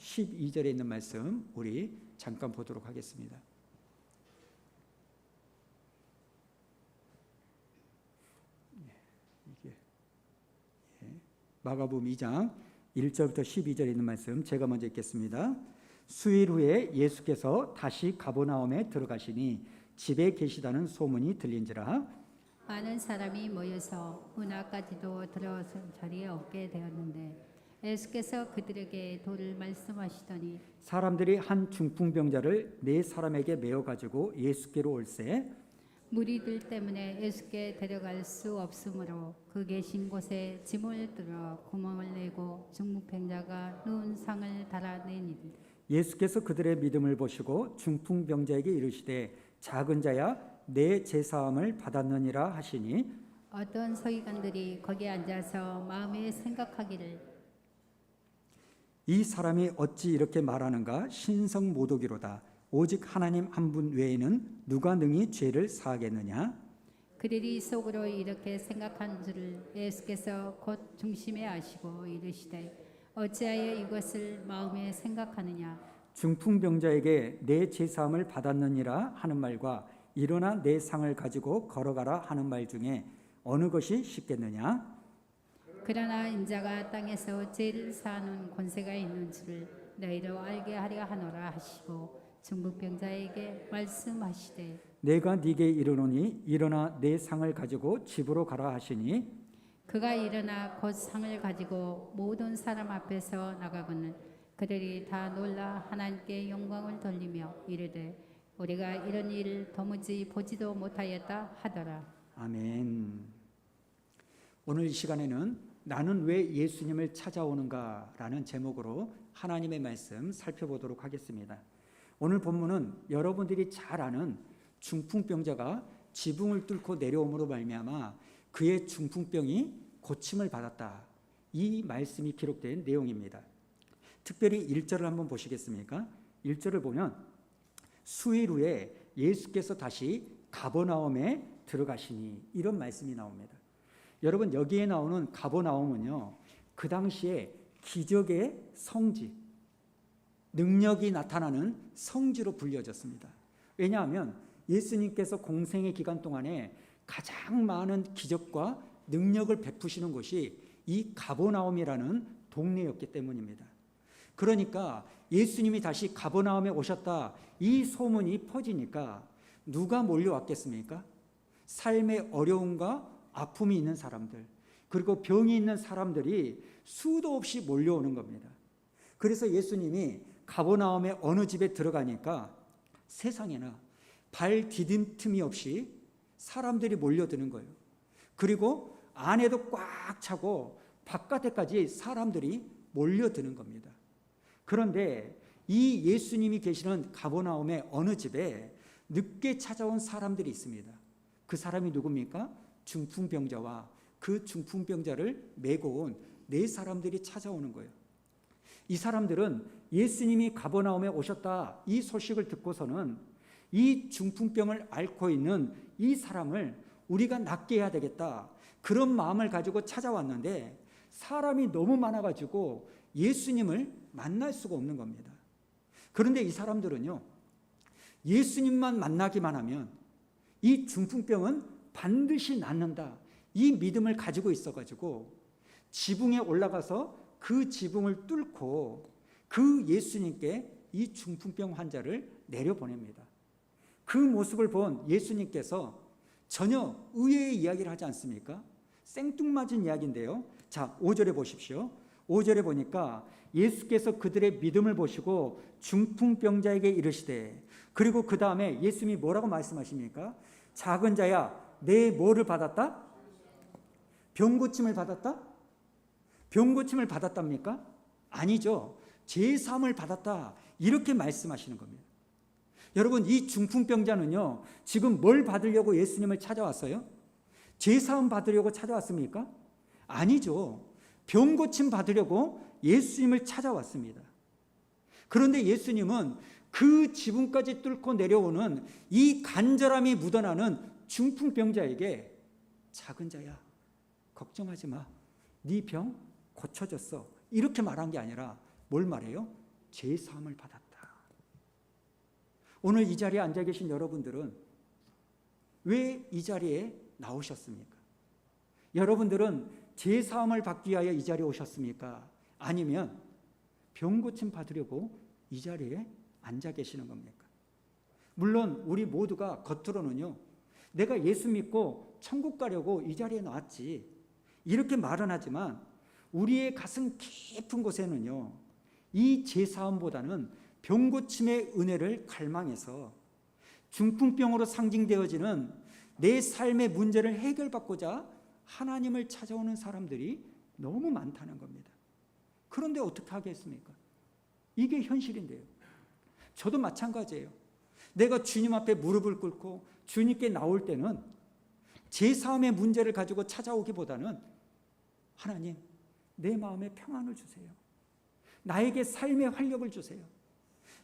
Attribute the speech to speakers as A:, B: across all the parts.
A: 12절에 있는 말씀 우리 잠깐 보도록 하겠습니다. 마가복음 2장 1절부터 12절에 있는 말씀 제가 먼저 읽겠습니다. 수일 후에 예수께서 다시 가버나움에 들어가시니 집에 계시다는 소문이 들린지라
B: 많은 사람이 모여서 문화까지도 들어선 자리에 얻게 되었는데 예수께서 그들에게 도를 말씀하시더니
A: 사람들이 한 중풍병자를 네 사람에게 메어 가지고 예수께로 올세
B: 무리들 때문에 예수께 데려갈 수 없으므로 그 계신 곳에 짐을 들어 구멍을 내고 중풍병자가 누운 상을 달아내니라.
A: 예수께서 그들의 믿음을 보시고 중풍병자에게 이르시되 작은 자야 내 제사함을 받았느니라 하시니
B: 어떤 서기관들이 거기에 앉아서 마음에 생각하기를
A: 이 사람이 어찌 이렇게 말하는가 신성모독이로다 오직 하나님 한 분 외에는 누가 능히 죄를 사하겠느냐
B: 그들이 속으로 이렇게 생각한 줄을 예수께서 곧 중심에 아시고 이르시되 어찌하여 이것을 마음에 생각하느냐
A: 중풍병자에게 내 제사함을 받았느니라 하는 말과 일어나 내 상을 가지고 걸어가라 하는 말 중에 어느 것이 쉽겠느냐
B: 그러나 인자가 땅에서 죄를 사하는 권세가 있는 줄을 너희로 알게 하려 하노라 하시고 중풍병자에게 말씀하시되
A: 내가 네게 이르노니 일어나 내 상을 가지고 집으로 가라 하시니
B: 그가 일어나 곧 상을 가지고 모든 사람 앞에서 나가거늘 그들이 다 놀라 하나님께 영광을 돌리며 이르되 우리가 이런 일을 도무지 보지도 못하였다 하더라.
A: 아멘. 오늘 이 시간에는 나는 왜 예수님을 찾아오는가 라는 제목으로 하나님의 말씀 살펴보도록 하겠습니다. 오늘 본문은 여러분들이 잘 아는 중풍병자가 지붕을 뚫고 내려옴으로 말미암아 그의 중풍병이 고침을 받았다. 이 말씀이 기록된 내용입니다. 특별히 1절을 한번 보시겠습니까? 1절을 보면 수일 후에 예수께서 다시 가버나움에 들어가시니 이런 말씀이 나옵니다. 여러분 여기에 나오는 가버나움은요 그 당시에 기적의 성지 능력이 나타나는 성지로 불려졌습니다. 왜냐하면 예수님께서 공생의 기간 동안에 가장 많은 기적과 능력을 베푸시는 곳이 이 가버나움이라는 동네였기 때문입니다. 그러니까 예수님이 다시 가버나움에 오셨다 이 소문이 퍼지니까 누가 몰려왔겠습니까? 삶의 어려움과 아픔이 있는 사람들 그리고 병이 있는 사람들이 수도 없이 몰려오는 겁니다. 그래서 예수님이 가버나움의 어느 집에 들어가니까 세상에나 발 디딤 틈이 없이 사람들이 몰려드는 거예요. 그리고 안에도 꽉 차고 바깥에까지 사람들이 몰려드는 겁니다. 그런데 이 예수님이 계시는 가버나움의 어느 집에 늦게 찾아온 사람들이 있습니다. 그 사람이 누굽니까? 중풍병자와 그 중풍병자를 메고 온 네 사람들이 찾아오는 거예요. 이 사람들은 예수님이 가버나움에 오셨다 이 소식을 듣고서는 이 중풍병을 앓고 있는 이 사람을 우리가 낫게 해야 되겠다 그런 마음을 가지고 찾아왔는데 사람이 너무 많아가지고 예수님을 만날 수가 없는 겁니다. 그런데 이 사람들은요 예수님만 만나기만 하면 이 중풍병은 반드시 낫는다 이 믿음을 가지고 있어가지고 지붕에 올라가서 그 지붕을 뚫고 그 예수님께 이 중풍병 환자를 내려보냅니다. 그 모습을 본 예수님께서 전혀 의외의 이야기를 하지 않습니까? 생뚱맞은 이야기인데요. 자, 5절에 보십시오. 5절에 보니까 예수께서 그들의 믿음을 보시고 중풍병자에게 이르시되 그리고 그 다음에 예수님이 뭐라고 말씀하십니까? 작은 자야 내 뭐를 받았다? 병고침을 받았다? 병고침을 받았답니까? 아니죠. 제사함을 받았다 이렇게 말씀하시는 겁니다. 여러분 이 중풍병자는요 지금 뭘 받으려고 예수님을 찾아왔어요? 제사함 받으려고 찾아왔습니까? 아니죠. 병고침 받으려고 예수님을 찾아왔습니다. 그런데 예수님은 그 지붕까지 뚫고 내려오는 이 간절함이 묻어나는 중풍병자에게 작은 자야 걱정하지 마. 네 병 고쳐졌어. 이렇게 말한 게 아니라 뭘 말해요? 죄 사함을 받았다. 오늘 이 자리에 앉아 계신 여러분들은 왜 이 자리에 나오셨습니까? 여러분들은 죄 사함을 받기 위하여 이 자리에 오셨습니까? 아니면 병 고침 받으려고 이 자리에 앉아 계시는 겁니까? 물론 우리 모두가 겉으로는요, 내가 예수 믿고 천국 가려고 이 자리에 나왔지, 이렇게 말은 하지만 우리의 가슴 깊은 곳에는요, 이 죄사함보다는 병 고침의 은혜를 갈망해서 중풍병으로 상징되어지는 내 삶의 문제를 해결받고자 하나님을 찾아오는 사람들이 너무 많다는 겁니다. 그런데 어떻게 하겠습니까? 이게 현실인데요. 저도 마찬가지예요. 내가 주님 앞에 무릎을 꿇고 주님께 나올 때는 죄사함의 문제를 가지고 찾아오기보다는 하나님, 내 마음에 평안을 주세요. 나에게 삶의 활력을 주세요.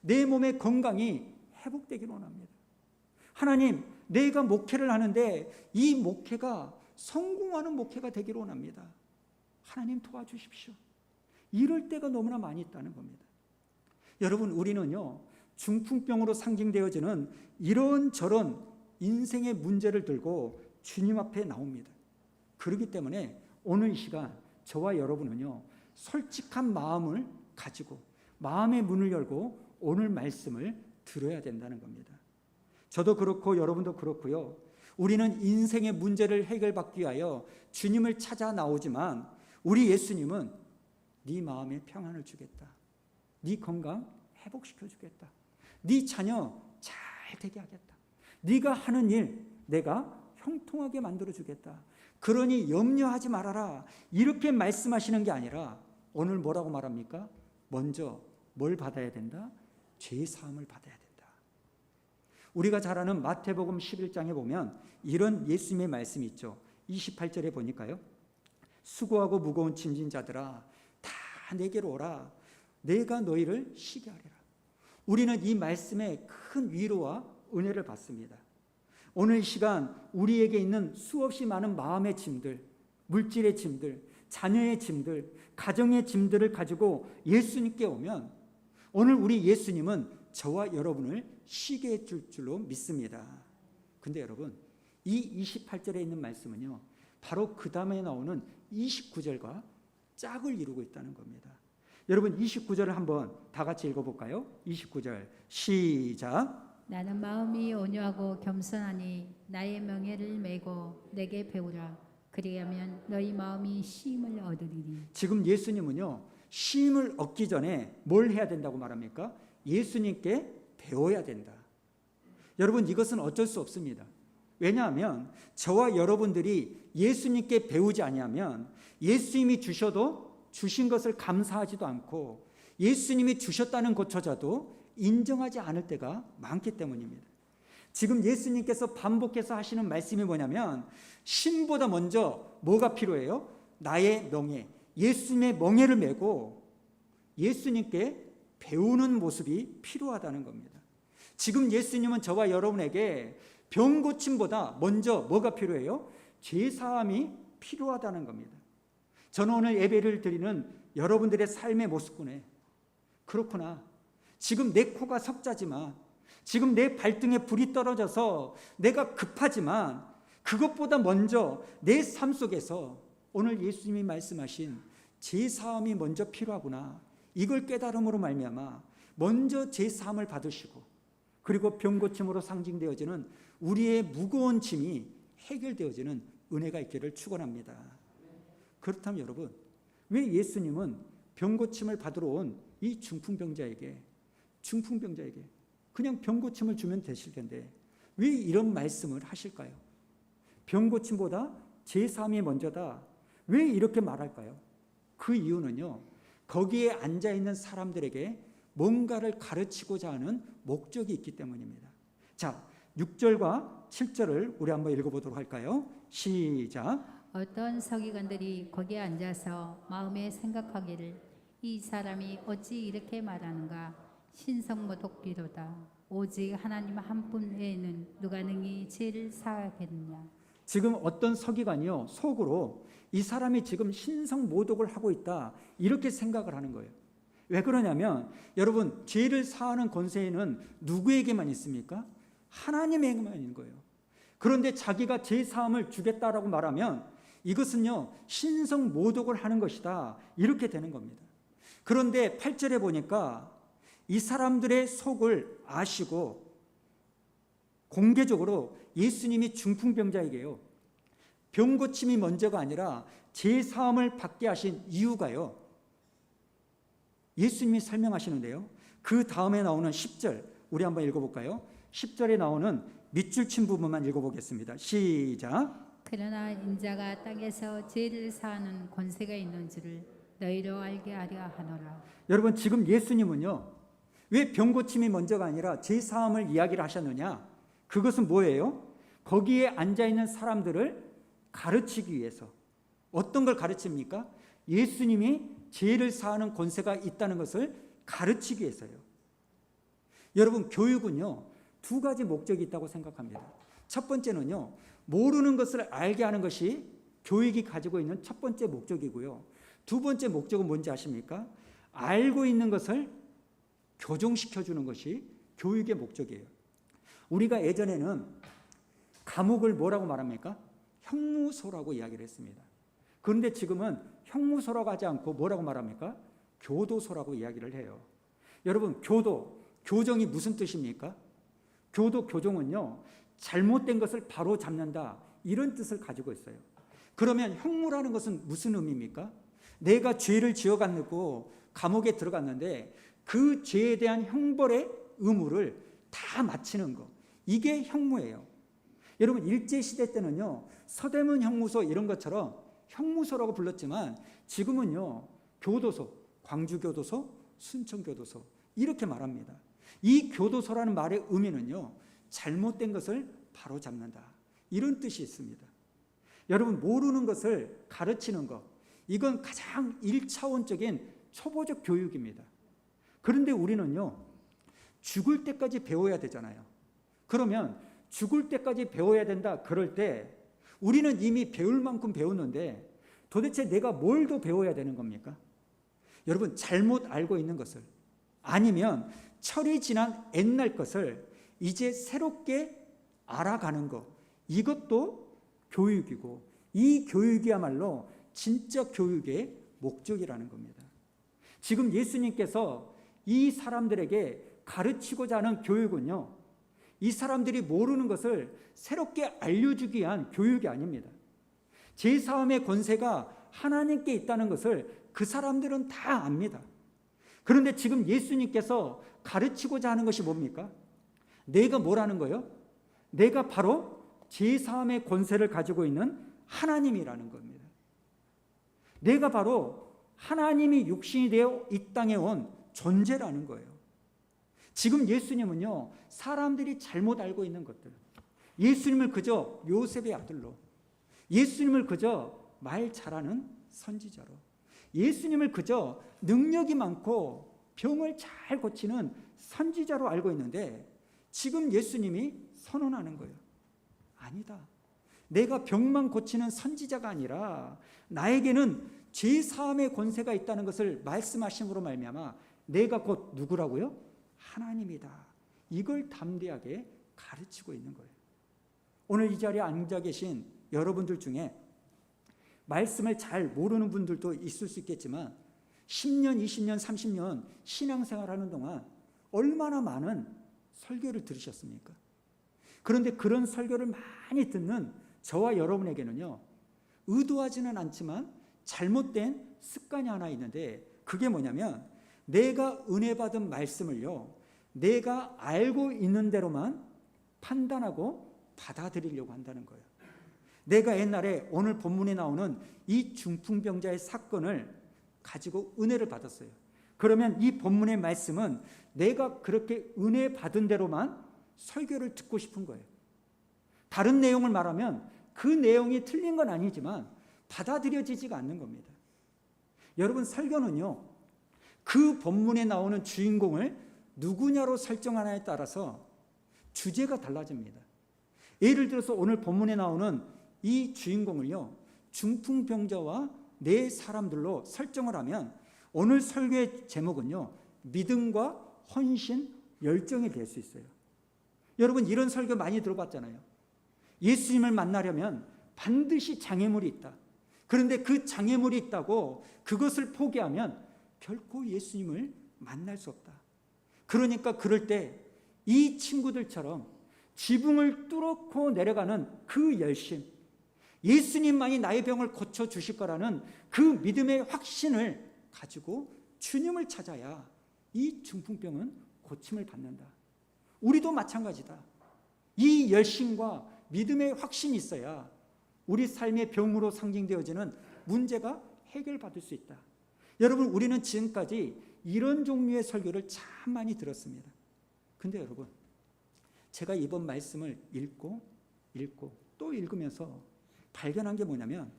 A: 내 몸의 건강이 회복되기를 원합니다. 하나님, 내가 목회를 하는데 이 목회가 성공하는 목회가 되기를 원합니다. 하나님 도와주십시오. 이럴 때가 너무나 많이 있다는 겁니다. 여러분, 우리는요, 중풍병으로 상징되어지는 이런저런 인생의 문제를 들고 주님 앞에 나옵니다. 그렇기 때문에 오늘 이 시간 저와 여러분은요, 솔직한 마음을 가지고 마음의 문을 열고 오늘 말씀을 들어야 된다는 겁니다. 저도 그렇고 여러분도 그렇고요. 우리는 인생의 문제를 해결받기 위하여 주님을 찾아 나오지만 우리 예수님은 네 마음에 평안을 주겠다. 네 건강 회복시켜 주겠다. 네 자녀 잘 되게 하겠다. 네가 하는 일 내가 형통하게 만들어 주겠다. 그러니 염려하지 말아라. 이렇게 말씀하시는 게 아니라 오늘 뭐라고 말합니까? 먼저 뭘 받아야 된다? 죄 사함을 받아야 된다. 우리가 잘 아는 마태복음 11장에 보면 이런 예수님의 말씀이 있죠. 28절에 보니까요. 수고하고 무거운 짐진 자들아 다 내게로 오라. 내가 너희를 쉬게 하리라. 우리는 이 말씀에 큰 위로와 은혜를 받습니다. 오늘 이 시간 우리에게 있는 수없이 많은 마음의 짐들, 물질의 짐들, 자녀의 짐들, 가정의 짐들을 가지고 예수님께 오면 오늘 우리 예수님은 저와 여러분을 쉬게 해줄 줄로 믿습니다. 근데 여러분, 이 28절에 있는 말씀은요, 바로 그 다음에 나오는 29절과 짝을 이루고 있다는 겁니다. 여러분, 29절을 한번 다 같이 읽어볼까요? 29절 시작.
B: 나는 마음이 온유하고 겸손하니 나의 명예를 메고 내게 배우라. 그리하면 너희 마음이 쉼을 얻으리니.
A: 지금 예수님은요, 쉼을 얻기 전에 뭘 해야 된다고 말합니까? 예수님께 배워야 된다. 여러분, 이것은 어쩔 수 없습니다. 왜냐하면 저와 여러분들이 예수님께 배우지 아니하면 예수님이 주신 것을 감사하지도 않고 예수님이 주셨다는 것조차도 인정하지 않을 때가 많기 때문입니다. 지금 예수님께서 반복해서 하시는 말씀이 뭐냐면 쉼보다 먼저 뭐가 필요해요? 나의 명예, 예수님의 명예를 메고 예수님께 배우는 모습이 필요하다는 겁니다. 지금 예수님은 저와 여러분에게 병 고침보다 먼저 뭐가 필요해요? 죄 사함이 필요하다는 겁니다. 저는 오늘 예배를 드리는 여러분들의 삶의 모습군에 그렇구나. 지금 내 코가 석자지만, 지금 내 발등에 불이 떨어져서 내가 급하지만 그것보다 먼저 내 삶 속에서 오늘 예수님이 말씀하신 죄 사함이 먼저 필요하구나. 이걸 깨달음으로 말미암아 먼저 죄 사함을 받으시고 그리고 병 고침으로 상징되어지는 우리의 무거운 짐이 해결되어지는 은혜가 있기를 축원합니다. 그렇다면 여러분, 왜 예수님은 병 고침을 받으러 온 이 중풍병자에게 그냥 병 고침을 주면 되실 텐데 왜 이런 말씀을 하실까요? 병 고침보다 죄 사함이 먼저다. 왜 이렇게 말할까요? 그 이유는요, 거기에 앉아 있는 사람들에게 뭔가를 가르치고자 하는 목적이 있기 때문입니다. 자, 6절과 7절을 우리 한번 읽어보도록 할까요? 시작.
B: 어떤 서기관들이 거기에 앉아서 마음에 생각하기를 이 사람이 어찌 이렇게 말하는가? 신성모독비로다. 오직 하나님 한 분 외에는 누가 능히 죄를 사하겠느냐?
A: 지금 어떤 서기관이요, 속으로 이 사람이 지금 신성모독을 하고 있다 이렇게 생각을 하는 거예요. 왜 그러냐면 여러분, 죄를 사하는 권세는 누구에게만 있습니까? 하나님에게만 있는 거예요. 그런데 자기가 죄 사함을 주겠다라고 말하면 이것은요, 신성 모독을 하는 것이다, 이렇게 되는 겁니다. 그런데 8절에 보니까 이 사람들의 속을 아시고 공개적으로 예수님이 중풍병자에게요, 병 고침이 먼저가 아니라 죄 사함을 받게 하신 이유가요, 예수님이 설명하시는데요, 그 다음에 나오는 10절 우리 한번 읽어볼까요? 10절에 나오는 밑줄 친 부분만 읽어보겠습니다. 시작.
B: 그러나 인자가 땅에서 죄를 사하는 권세가 있는 줄을 너희로 알게 하려 하노라.
A: 여러분, 지금 예수님은요, 왜 병 고침이 먼저가 아니라 죄 사함을 이야기를 하셨느냐? 그것은 뭐예요? 거기에 앉아있는 사람들을 가르치기 위해서. 어떤 걸 가르칩니까? 예수님이 죄를 사하는 권세가 있다는 것을 가르치기 위해서요. 여러분, 교육은요, 두 가지 목적이 있다고 생각합니다. 첫 번째는요, 모르는 것을 알게 하는 것이 교육이 가지고 있는 첫 번째 목적이고요. 두 번째 목적은 뭔지 아십니까? 알고 있는 것을 교정시켜주는 것이 교육의 목적이에요. 우리가 예전에는 감옥을 뭐라고 말합니까? 형무소라고 이야기를 했습니다. 그런데 지금은 형무소라고 하지 않고 뭐라고 말합니까? 교도소라고 이야기를 해요. 여러분, 교정이 무슨 뜻입니까? 교정은요, 잘못된 것을 바로 잡는다, 이런 뜻을 가지고 있어요. 그러면 형무라는 것은 무슨 의미입니까? 내가 죄를 지어갔고 감옥에 들어갔는데 그 죄에 대한 형벌의 의무를 다 마치는 거, 이게 형무예요. 여러분, 일제시대 때는요, 서대문 형무소 이런 것처럼 형무소라고 불렀지만 지금은요, 교도소, 광주교도소, 순천교도소 이렇게 말합니다. 이 교도소라는 말의 의미는요, 잘못된 것을 바로 잡는다, 이런 뜻이 있습니다. 여러분, 모르는 것을 가르치는 것, 이건 가장 1차원적인 초보적 교육입니다. 그런데 우리는요, 죽을 때까지 배워야 되잖아요. 그러면 죽을 때까지 배워야 된다, 그럴 때 우리는 이미 배울 만큼 배웠는데 도대체 내가 뭘 더 배워야 되는 겁니까? 여러분, 잘못 알고 있는 것을, 아니면 철이 지난 옛날 것을 이제 새롭게 알아가는 것, 이것도 교육이고, 이 교육이야말로 진짜 교육의 목적이라는 겁니다. 지금 예수님께서 이 사람들에게 가르치고자 하는 교육은요, 이 사람들이 모르는 것을 새롭게 알려주기 위한 교육이 아닙니다. 죄사함의 권세가 하나님께 있다는 것을 그 사람들은 다 압니다. 그런데 지금 예수님께서 가르치고자 하는 것이 뭡니까? 내가 뭐라는 거예요? 내가 바로 죄사함의 권세를 가지고 있는 하나님이라는 겁니다. 내가 바로 하나님이 육신이 되어 이 땅에 온 존재라는 거예요. 지금 예수님은요, 사람들이 잘못 알고 있는 것들, 예수님을 그저 요셉의 아들로, 예수님을 그저 말 잘하는 선지자로, 예수님을 그저 능력이 많고 병을 잘 고치는 선지자로 알고 있는데, 지금 예수님이 선언하는 거예요. 아니다. 내가 병만 고치는 선지자가 아니라 나에게는 죄 사함의 권세가 있다는 것을 말씀하심으로 말미암아 내가 곧 누구라고요? 하나님이다. 이걸 담대하게 가르치고 있는 거예요. 오늘 이 자리에 앉아 계신 여러분들 중에 말씀을 잘 모르는 분들도 있을 수 있겠지만 10년, 20년, 30년 신앙생활하는 동안 얼마나 많은 설교를 들으셨습니까? 그런데 그런 설교를 많이 듣는 저와 여러분에게는요, 의도하지는 않지만 잘못된 습관이 하나 있는데, 그게 뭐냐면 내가 은혜 받은 말씀을요, 내가 알고 있는 대로만 판단하고 받아들이려고 한다는 거예요. 내가 옛날에 오늘 본문에 나오는 이 중풍병자의 사건을 가지고 은혜를 받았어요. 그러면 이 본문의 말씀은 내가 그렇게 은혜 받은 대로만 설교를 듣고 싶은 거예요. 다른 내용을 말하면 그 내용이 틀린 건 아니지만 받아들여지지가 않는 겁니다. 여러분, 설교는요, 그 본문에 나오는 주인공을 누구냐로 설정하냐에 따라서 주제가 달라집니다. 예를 들어서 오늘 본문에 나오는 이 주인공을요, 중풍병자와 네 사람들로 설정을 하면 오늘 설교의 제목은요, 믿음과 헌신, 열정이 될 수 있어요. 여러분 이런 설교 많이 들어봤잖아요. 예수님을 만나려면 반드시 장애물이 있다. 그런데 그 장애물이 있다고 그것을 포기하면 결코 예수님을 만날 수 없다. 그러니까 그럴 때 이 친구들처럼 지붕을 뚫고 내려가는 그 열심, 예수님만이 나의 병을 고쳐주실 거라는 그 믿음의 확신을 가지고 주님을 찾아야 이 중풍병은 고침을 받는다. 우리도 마찬가지다. 이 열심과 믿음의 확신이 있어야 우리 삶의 병으로 상징되어지는 문제가 해결받을 수 있다. 여러분 우리는 지금까지 이런 종류의 설교를 참 많이 들었습니다. 근데 여러분 제가 이번 말씀을 읽고 또 읽으면서 발견한 게 뭐냐면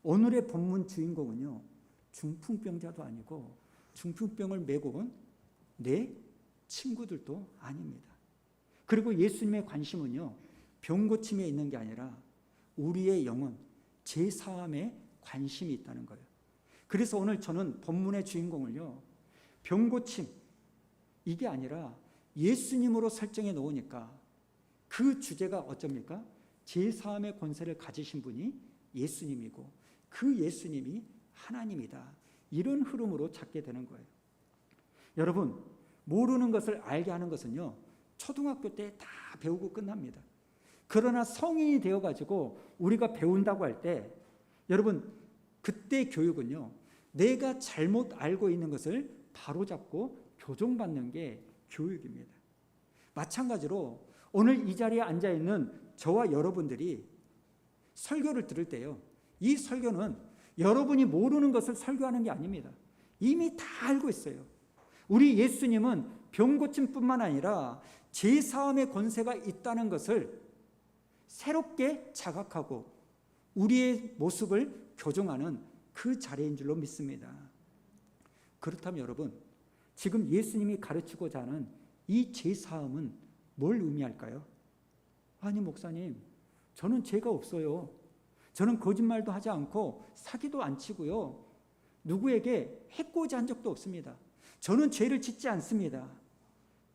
A: 오늘의 본문 주인공은요, 중풍병자도 아니고 중풍병을 메고 온 내 친구들도 아닙니다. 그리고 예수님의 관심은요, 병 고침에 있는 게 아니라 우리의 영혼, 죄사함에 관심이 있다는 거예요. 그래서 오늘 저는 본문의 주인공을요, 병 고침 이게 아니라 예수님으로 설정해 놓으니까 그 주제가 어쩝니까? 죄사함의 권세를 가지신 분이 예수님이고 그 예수님이 하나님이다. 이런 흐름으로 찾게 되는 거예요. 여러분 모르는 것을 알게 하는 것은요, 초등학교 때 다 배우고 끝납니다. 그러나 성인이 되어가지고 우리가 배운다고 할 때 여러분 그때 교육은요, 내가 잘못 알고 있는 것을 바로잡고 교정받는 게 교육입니다. 마찬가지로 오늘 이 자리에 앉아있는 저와 여러분들이 설교를 들을 때요, 이 설교는 여러분이 모르는 것을 설교하는 게 아닙니다. 이미 다 알고 있어요. 우리 예수님은 병 고침뿐만 아니라 죄사함의 권세가 있다는 것을 새롭게 자각하고 우리의 모습을 교정하는 그 자리인 줄로 믿습니다. 그렇다면 여러분 지금 예수님이 가르치고자 하는 이 죄사함은 뭘 의미할까요? 아니 목사님, 저는 죄가 없어요. 저는 거짓말도 하지 않고 사기도 안 치고요, 누구에게 해코지 한 적도 없습니다. 저는 죄를 짓지 않습니다.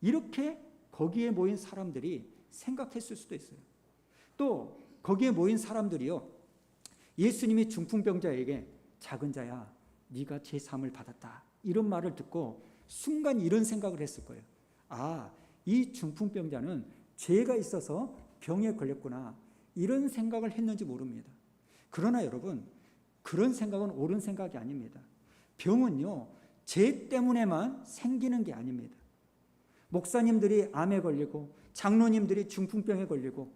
A: 이렇게 거기에 모인 사람들이 생각했을 수도 있어요. 또 거기에 모인 사람들이요, 예수님이 중풍병자에게 작은 자야 네가 죄사함을 받았다 이런 말을 듣고 순간 이런 생각을 했을 거예요. 아, 이 중풍병자는 죄가 있어서 병에 걸렸구나, 이런 생각을 했는지 모릅니다. 그러나 여러분 그런 생각은 옳은 생각이 아닙니다. 병은요 죄 때문에만 생기는 게 아닙니다. 목사님들이 암에 걸리고 장로님들이 중풍병에 걸리고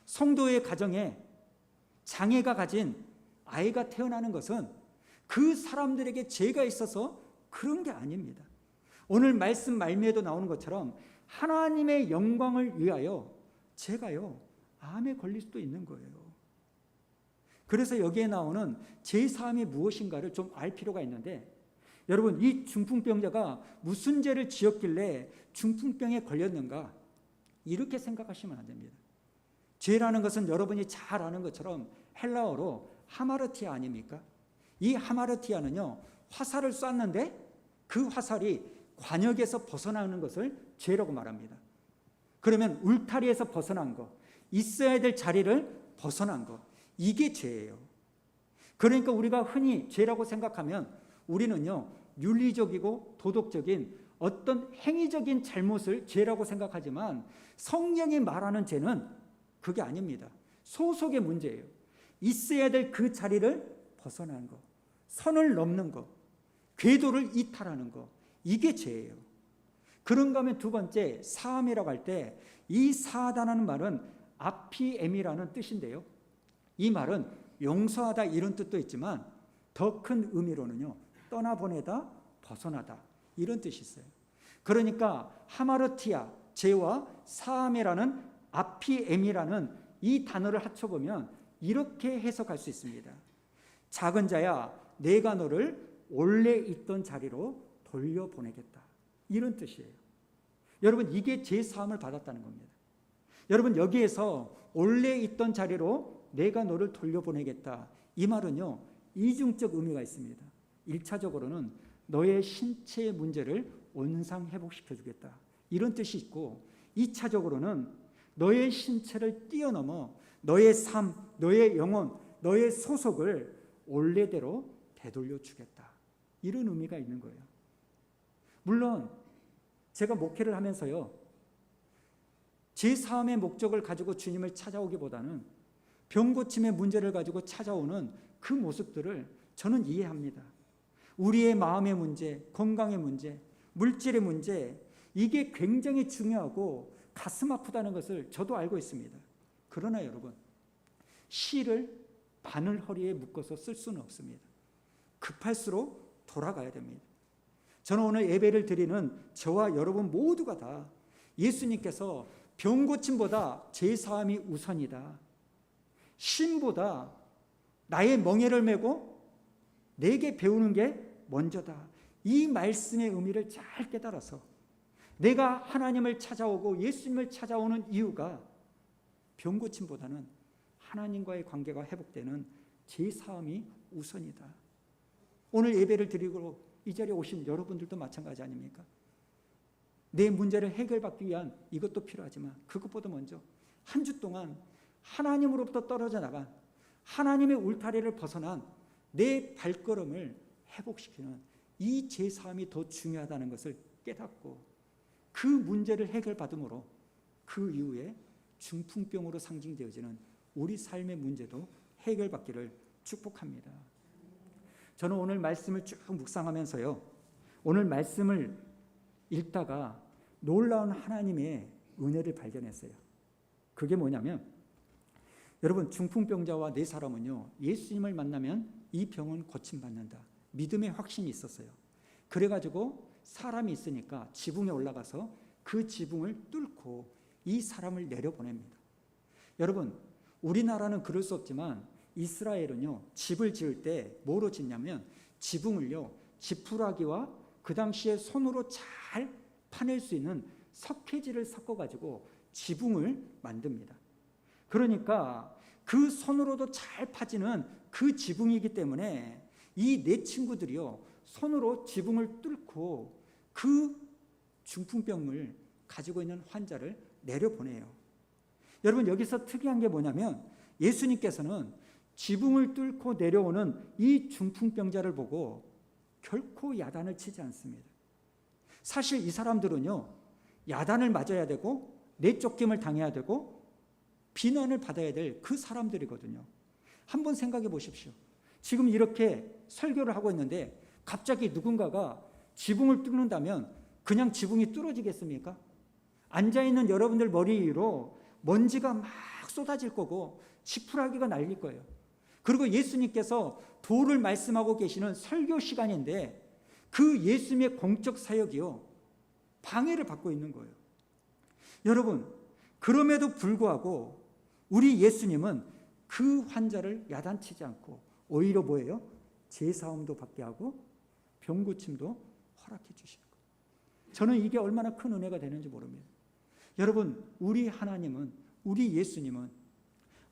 A: 성도의 가정에 장애가 가진 아이가 태어나는 것은 그 사람들에게 죄가 있어서 그런 게 아닙니다. 오늘 말씀 말미에도 나오는 것처럼 하나님의 영광을 위하여 제가요 암에 걸릴 수도 있는 거예요. 그래서 여기에 나오는 죄사함이 무엇인가를 좀 알 필요가 있는데, 여러분 이 중풍병자가 무슨 죄를 지었길래 중풍병에 걸렸는가, 이렇게 생각하시면 안 됩니다. 죄라는 것은 여러분이 잘 아는 것처럼 헬라어로 하마르티아 아닙니까? 이 하마르티아는요, 화살을 쐈는데 그 화살이 관역에서 벗어나는 것을 죄라고 말합니다. 그러면 울타리에서 벗어난 거, 있어야 될 자리를 벗어난 거, 이게 죄예요. 그러니까 우리가 흔히 죄라고 생각하면 우리는요, 윤리적이고 도덕적인 어떤 행위적인 잘못을 죄라고 생각하지만 성경이 말하는 죄는 그게 아닙니다. 소속의 문제예요. 있어야 될 그 자리를 벗어난 거, 선을 넘는 거, 궤도를 이탈하는 거, 이게 죄예요. 그런가 하면 두 번째, 사함이라고 할 때 이 사하다라는 말은 아피엠이라는 뜻인데요, 이 말은 용서하다 이런 뜻도 있지만 더 큰 의미로는요, 떠나보내다, 벗어나다 이런 뜻이 있어요. 그러니까 하마르티아, 죄와 사함이라는 아피엠이라는 이 단어를 합쳐보면 이렇게 해석할 수 있습니다. 작은 자야 내가 너를 원래 있던 자리로 돌려보내겠다, 이런 뜻이에요. 여러분 이게 죄사함을 받았다는 겁니다. 여러분 여기에서 원래 있던 자리로 내가 너를 돌려보내겠다, 이 말은요 이중적 의미가 있습니다. 1차적으로는 너의 신체의 문제를 원상 회복시켜 주겠다. 이런 뜻이 있고 2차적으로는 너의 신체를 뛰어넘어 너의 삶, 너의 영혼, 너의 소속을 원래대로 되돌려 주겠다. 이런 의미가 있는 거예요. 물론 제가 목회를 하면서요, 제 삶의 목적을 가지고 주님을 찾아오기보다는 병고침의 문제를 가지고 찾아오는 그 모습들을 저는 이해합니다. 우리의 마음의 문제, 건강의 문제, 물질의 문제, 이게 굉장히 중요하고 가슴 아프다는 것을 저도 알고 있습니다. 그러나 여러분, 실을 바늘 허리에 묶어서 쓸 수는 없습니다. 급할수록 돌아가야 됩니다. 저는 오늘 예배를 드리는 저와 여러분 모두가 다 예수님께서 병고침보다 제사함이 우선이다. 쉼보다 나의 멍에를 메고 내게 배우는 게 먼저다. 이 말씀의 의미를 잘 깨달아서 내가 하나님을 찾아오고 예수님을 찾아오는 이유가 병고침보다는 하나님과의 관계가 회복되는 제사함이 우선이다. 오늘 예배를 드리고 이 자리에 오신 여러분들도 마찬가지 아닙니까? 내 문제를 해결받기 위한 이것도 필요하지만 그것보다 먼저 한 주 동안 하나님으로부터 떨어져 나간 하나님의 울타리를 벗어난 내 발걸음을 회복시키는 이 제사함이 더 중요하다는 것을 깨닫고 그 문제를 해결받음으로 그 이후에 중풍병으로 상징되어지는 우리 삶의 문제도 해결받기를 축복합니다. 저는 오늘 말씀을 쭉 묵상하면서요, 오늘 말씀을 읽다가 놀라운 하나님의 은혜를 발견했어요. 그게 뭐냐면, 여러분, 중풍병자와 네 사람은요, 예수님을 만나면 이 병은 고침받는다, 믿음의 확신이 있었어요. 그래가지고 사람이 있으니까 지붕에 올라가서 그 지붕을 뚫고 이 사람을 내려보냅니다. 여러분, 우리나라는 그럴 수 없지만 이스라엘은요, 집을 지을 때 뭐로 짓냐면 지붕을요, 지푸라기와 그 당시에 손으로 잘 파낼 수 있는 석회질을 섞어가지고 지붕을 만듭니다. 그러니까 그 손으로도 잘 파지는 그 지붕이기 때문에 이 네 친구들이요, 손으로 지붕을 뚫고 그 중풍병을 가지고 있는 환자를 내려보내요. 여러분, 여기서 특이한 게 뭐냐면 예수님께서는 지붕을 뚫고 내려오는 이 중풍병자를 보고 결코 야단을 치지 않습니다. 사실 이 사람들은요, 야단을 맞아야 되고 내쫓김을 당해야 되고 비난을 받아야 될 그 사람들이거든요. 한번 생각해 보십시오. 지금 이렇게 설교를 하고 있는데 갑자기 누군가가 지붕을 뚫는다면 그냥 지붕이 뚫어지겠습니까? 앉아있는 여러분들 머리 위로 먼지가 막 쏟아질 거고 지푸라기가 날릴 거예요. 그리고 예수님께서 도를 말씀하고 계시는 설교 시간인데 그 예수님의 공적 사역이요, 방해를 받고 있는 거예요. 여러분, 그럼에도 불구하고 우리 예수님은 그 환자를 야단치지 않고 오히려 뭐예요? 제사함도 받게 하고 병고침도 허락해 주시는 거예요. 저는 이게 얼마나 큰 은혜가 되는지 모릅니다. 여러분, 우리 하나님은, 우리 예수님은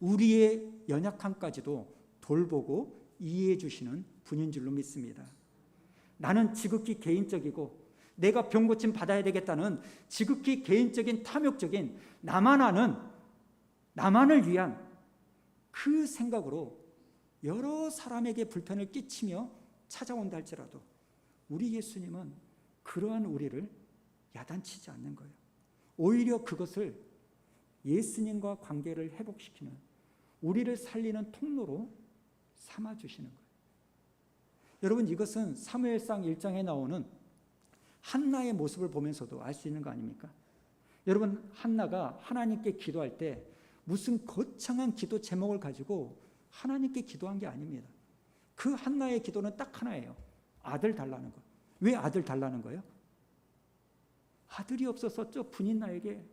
A: 우리의 연약함까지도 돌보고 이해해 주시는 분인 줄로 믿습니다. 나는 지극히 개인적이고 내가 병고침 받아야 되겠다는 지극히 개인적인 탐욕적인 나만 아는, 나만을 위한 그 생각으로 여러 사람에게 불편을 끼치며 찾아온다 할지라도 우리 예수님은 그러한 우리를 야단치지 않는 거예요. 오히려 그것을 예수님과 관계를 회복시키는, 우리를 살리는 통로로 삼아주시는 거예요. 여러분, 이것은 사무엘상 1장에 나오는 한나의 모습을 보면서도 알 수 있는 거 아닙니까? 여러분, 한나가 하나님께 기도할 때 무슨 거창한 기도 제목을 가지고 하나님께 기도한 게 아닙니다. 그 한나의 기도는 딱 하나예요. 아들 달라는 거. 왜 아들 달라는 거예요? 아들이 없어서 저 분인 나에게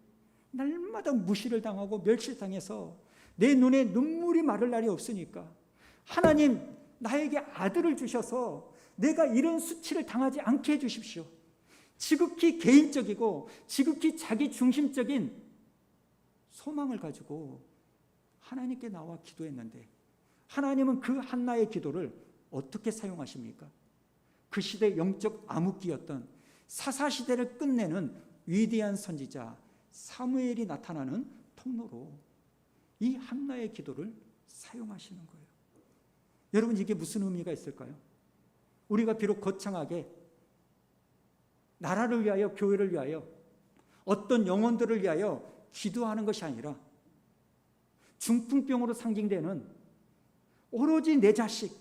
A: 날마다 무시를 당하고 멸시당해서 내 눈에 눈물이 마를 날이 없으니까 하나님, 나에게 아들을 주셔서 내가 이런 수치를 당하지 않게 해주십시오. 지극히 개인적이고 지극히 자기 중심적인 소망을 가지고 하나님께 나와 기도했는데 하나님은 그 한나의 기도를 어떻게 사용하십니까? 그 시대 영적 암흑기였던 사사시대를 끝내는 위대한 선지자 사무엘이 나타나는 통로로 이 한나의 기도를 사용하시는 거예요. 여러분, 이게 무슨 의미가 있을까요? 우리가 비록 거창하게 나라를 위하여, 교회를 위하여, 어떤 영혼들을 위하여 기도하는 것이 아니라 중풍병으로 상징되는 오로지 내 자식,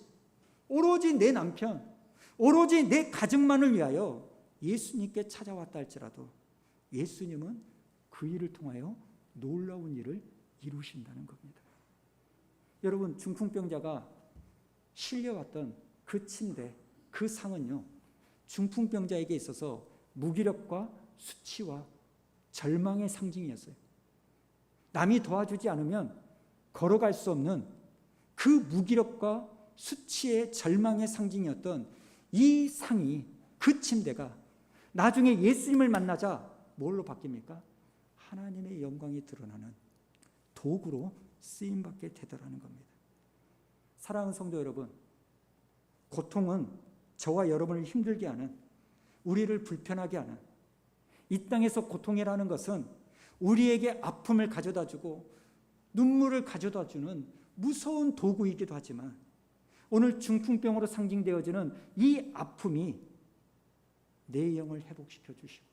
A: 오로지 내 남편, 오로지 내 가정만을 위하여 예수님께 찾아왔다 할지라도 예수님은 그 일을 통하여 놀라운 일을 이루신다는 겁니다. 여러분, 중풍병자가 실려왔던 그 침대, 그 상은요, 중풍병자에게 있어서 무기력과 수치와 절망의 상징이었어요. 남이 도와주지 않으면 걸어갈 수 없는 그 무기력과 수치의 절망의 상징이었던 이 상이, 그 침대가 나중에 예수님을 만나자 뭘로 바뀝니까? 하나님의 영광이 드러나는 도구로 쓰임받게 되더라는 겁니다. 사랑하는 성도 여러분, 고통은 저와 여러분을 힘들게 하는, 우리를 불편하게 하는, 이 땅에서 고통이라는 것은 우리에게 아픔을 가져다주고 눈물을 가져다주는 무서운 도구이기도 하지만, 오늘 중풍병으로 상징되어지는 이 아픔이 내 영을 회복시켜 주시고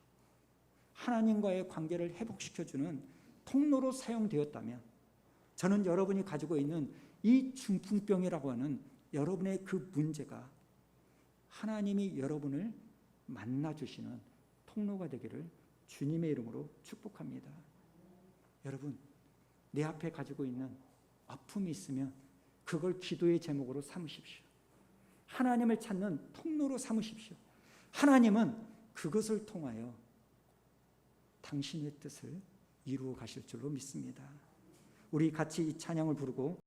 A: 하나님과의 관계를 회복시켜 주는 통로로 사용되었다면, 저는 여러분이 가지고 있는 이 중풍병이라고 하는 여러분의 그 문제가 하나님이 여러분을 만나주시는 통로가 되기를 주님의 이름으로 축복합니다. 여러분, 내 앞에 가지고 있는 아픔이 있으면 그걸 기도의 제목으로 삼으십시오. 하나님을 찾는 통로로 삼으십시오. 하나님은 그것을 통하여 당신의 뜻을 이루어 가실 줄로 믿습니다. 우리 같이 이 찬양을 부르고